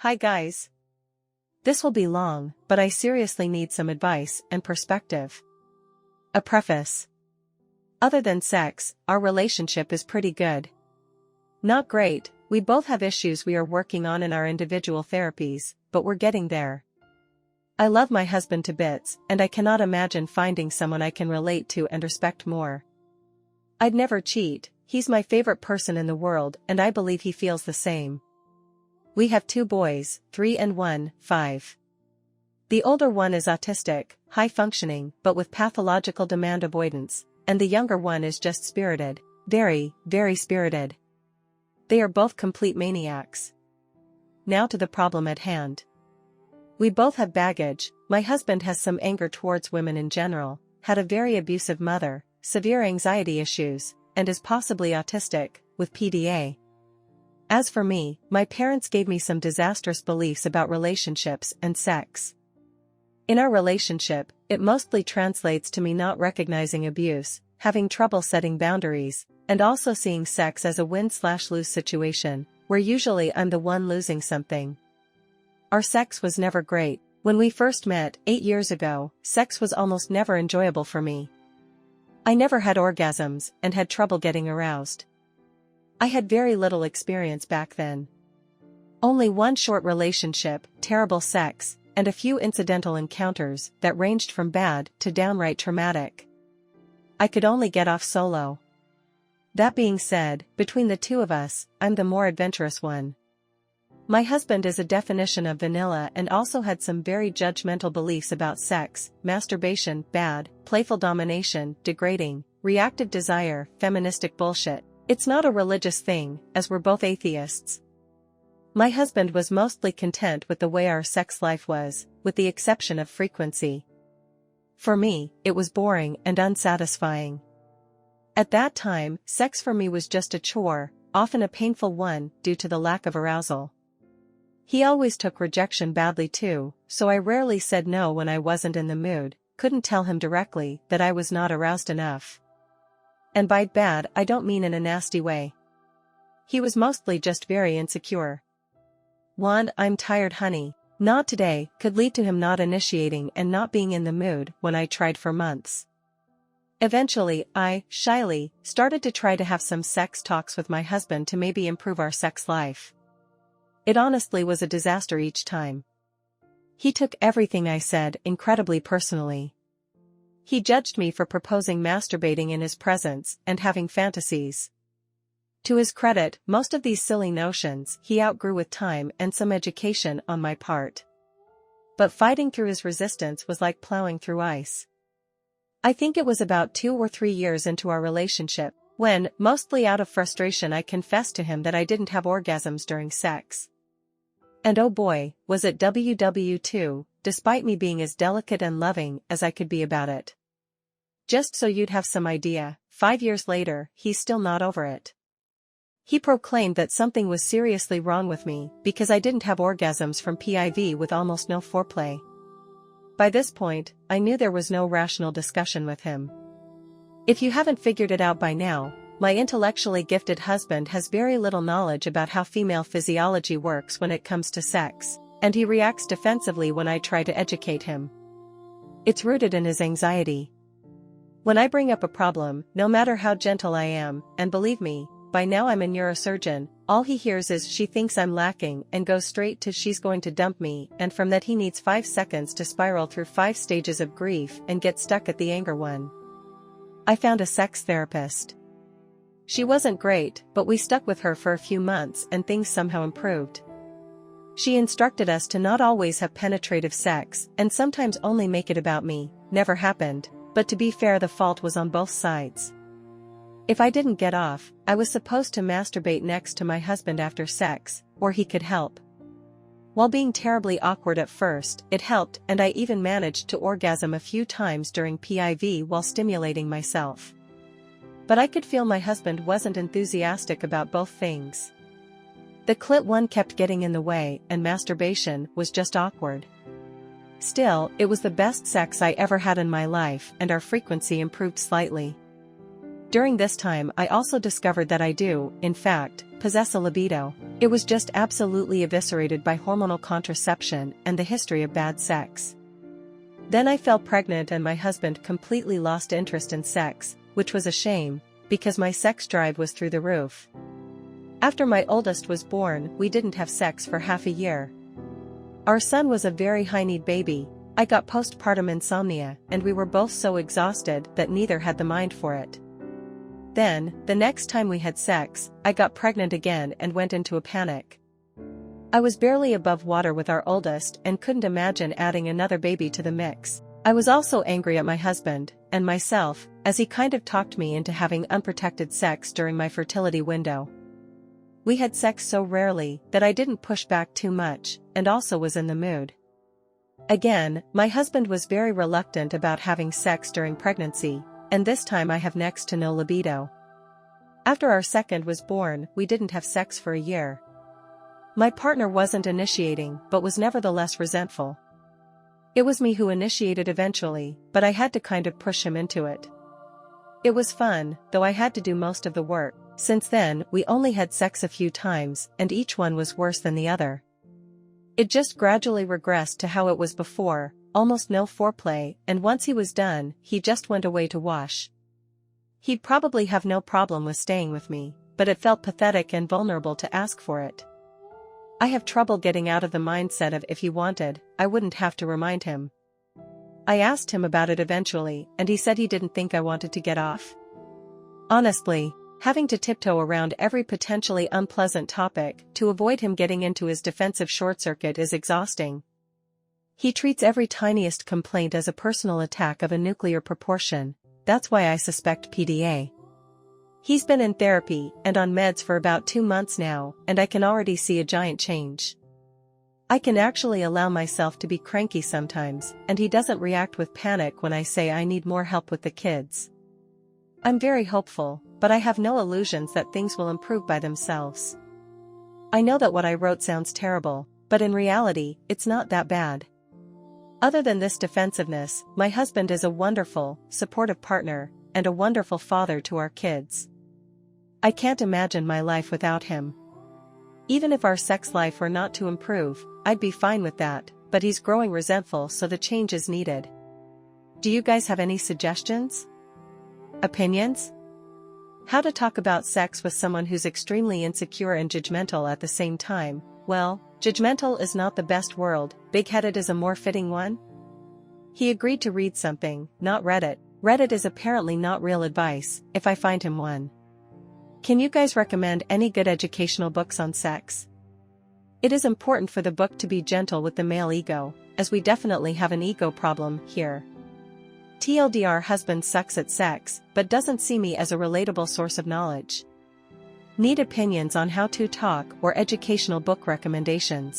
Hi guys. This will be long, but I seriously need some advice and perspective. A preface. Other than sex, our relationship is pretty good. Not great, we both have issues we are working on in our individual therapies, but we're getting there. I love my husband to bits, and I cannot imagine finding someone I can relate to and respect more. I'd never cheat, he's my favorite person in the world and I believe he feels the same. We have 2 boys, 3 and 1, 5. The older one is autistic, high-functioning but with pathological demand avoidance, and the younger one is just spirited, very, very spirited. They are both complete maniacs. Now to the problem at hand. We both have baggage. My husband has some anger towards women in general, had a very abusive mother, severe anxiety issues, and is possibly autistic, with PDA. As for me, my parents gave me some disastrous beliefs about relationships and sex. In our relationship, it mostly translates to me not recognizing abuse, having trouble setting boundaries, and also seeing sex as a win-slash-lose situation, where usually I'm the one losing something. Our sex was never great. When we first met, 8 years ago, sex was almost never enjoyable for me. I never had orgasms and had trouble getting aroused. I had very little experience back then. Only one short relationship, terrible sex, and a few incidental encounters that ranged from bad to downright traumatic. I could only get off solo. That being said, between the 2 of us, I'm the more adventurous one. My husband is a definition of vanilla and also had some very judgmental beliefs about sex, masturbation, bad, playful domination, degrading, reactive desire, feministic bullshit. It's not a religious thing, as we're both atheists. My husband was mostly content with the way our sex life was, with the exception of frequency. For me, it was boring and unsatisfying. At that time, sex for me was just a chore, often a painful one due to the lack of arousal. He always took rejection badly too, so I rarely said no when I wasn't in the mood, couldn't tell him directly that I was not aroused enough. And by bad I don't mean in a nasty way. He was mostly just very insecure. One "I'm tired honey, not today" could lead to him not initiating and not being in the mood when I tried for months. Eventually I, shyly, started to try to have some sex talks with my husband to maybe improve our sex life. It honestly was a disaster each time. He took everything I said incredibly personally. He judged me for proposing masturbating in his presence and having fantasies. To his credit, most of these silly notions he outgrew with time and some education on my part. But fighting through his resistance was like plowing through ice. I think it was about 2 or 3 years into our relationship, when, mostly out of frustration, I confessed to him that I didn't have orgasms during sex. And oh boy, was it WW2, despite me being as delicate and loving as I could be about it. Just so you'd have some idea, 5 years later, he's still not over it. He proclaimed that something was seriously wrong with me because I didn't have orgasms from PIV with almost no foreplay. By this point, I knew there was no rational discussion with him. If you haven't figured it out by now, my intellectually gifted husband has very little knowledge about how female physiology works when it comes to sex, and he reacts defensively when I try to educate him. It's rooted in his anxiety. When I bring up a problem, no matter how gentle I am, and believe me, by now I'm a neurosurgeon, all he hears is "she thinks I'm lacking" and goes straight to "she's going to dump me," and from that he needs 5 seconds to spiral through 5 stages of grief and get stuck at the anger one. I found a sex therapist. She wasn't great, but we stuck with her for a few months and things somehow improved. She instructed us to not always have penetrative sex and sometimes only make it about me. Never happened, but to be fair, the fault was on both sides. If I didn't get off, I was supposed to masturbate next to my husband after sex, or he could help. While being terribly awkward at first, it helped, and I even managed to orgasm a few times during PIV while stimulating myself. But I could feel my husband wasn't enthusiastic about both things. The clit one kept getting in the way, and masturbation was just awkward. Still, it was the best sex I ever had in my life, and our frequency improved slightly. During this time I also discovered that I do, in fact, possess a libido. It was just absolutely eviscerated by hormonal contraception and the history of bad sex. Then I fell pregnant and my husband completely lost interest in sex, which was a shame, because my sex drive was through the roof. After my oldest was born, we didn't have sex for half a year. Our son was a very high-need baby. I got postpartum insomnia, and we were both so exhausted that neither had the mind for it. Then, the next time we had sex, I got pregnant again and went into a panic. I was barely above water with our oldest and couldn't imagine adding another baby to the mix. I was also angry at my husband, and myself, as he kind of talked me into having unprotected sex during my fertility window. We had sex so rarely that I didn't push back too much, and also was in the mood. Again, my husband was very reluctant about having sex during pregnancy, and this time I have next to no libido. After our second was born, we didn't have sex for a year. My partner wasn't initiating but was nevertheless resentful. It was me who initiated eventually, but I had to kind of push him into it. It was fun, though I had to do most of the work. Since then, we only had sex a few times, and each one was worse than the other. It just gradually regressed to how it was before, almost no foreplay, and once he was done, he just went away to wash. He'd probably have no problem with staying with me, but it felt pathetic and vulnerable to ask for it. I have trouble getting out of the mindset of if he wanted, I wouldn't have to remind him. I asked him about it eventually, and he said he didn't think I wanted to get off. Honestly, having to tiptoe around every potentially unpleasant topic to avoid him getting into his defensive short circuit is exhausting. He treats every tiniest complaint as a personal attack of a nuclear proportion. That's why I suspect PDA. He's been in therapy and on meds for about 2 months now, and I can already see a giant change. I can actually allow myself to be cranky sometimes, and he doesn't react with panic when I say I need more help with the kids. I'm very hopeful, but I have no illusions that things will improve by themselves. I know that what I wrote sounds terrible, but in reality, it's not that bad. Other than this defensiveness, my husband is a wonderful, supportive partner, and a wonderful father to our kids. I can't imagine my life without him. Even if our sex life were not to improve, I'd be fine with that, but he's growing resentful, so the change is needed. Do you guys have any suggestions? Opinions? How to talk about sex with someone who's extremely insecure and judgmental at the same time? Well, judgmental is not the best word, big-headed is a more fitting one. He agreed to read something, not Reddit. Reddit is apparently not real advice, if I find him one. Can you guys recommend any good educational books on sex? It is important for the book to be gentle with the male ego, as we definitely have an ego problem here. TLDR: husband sucks at sex, but doesn't see me as a relatable source of knowledge. Need opinions on how to talk or educational book recommendations.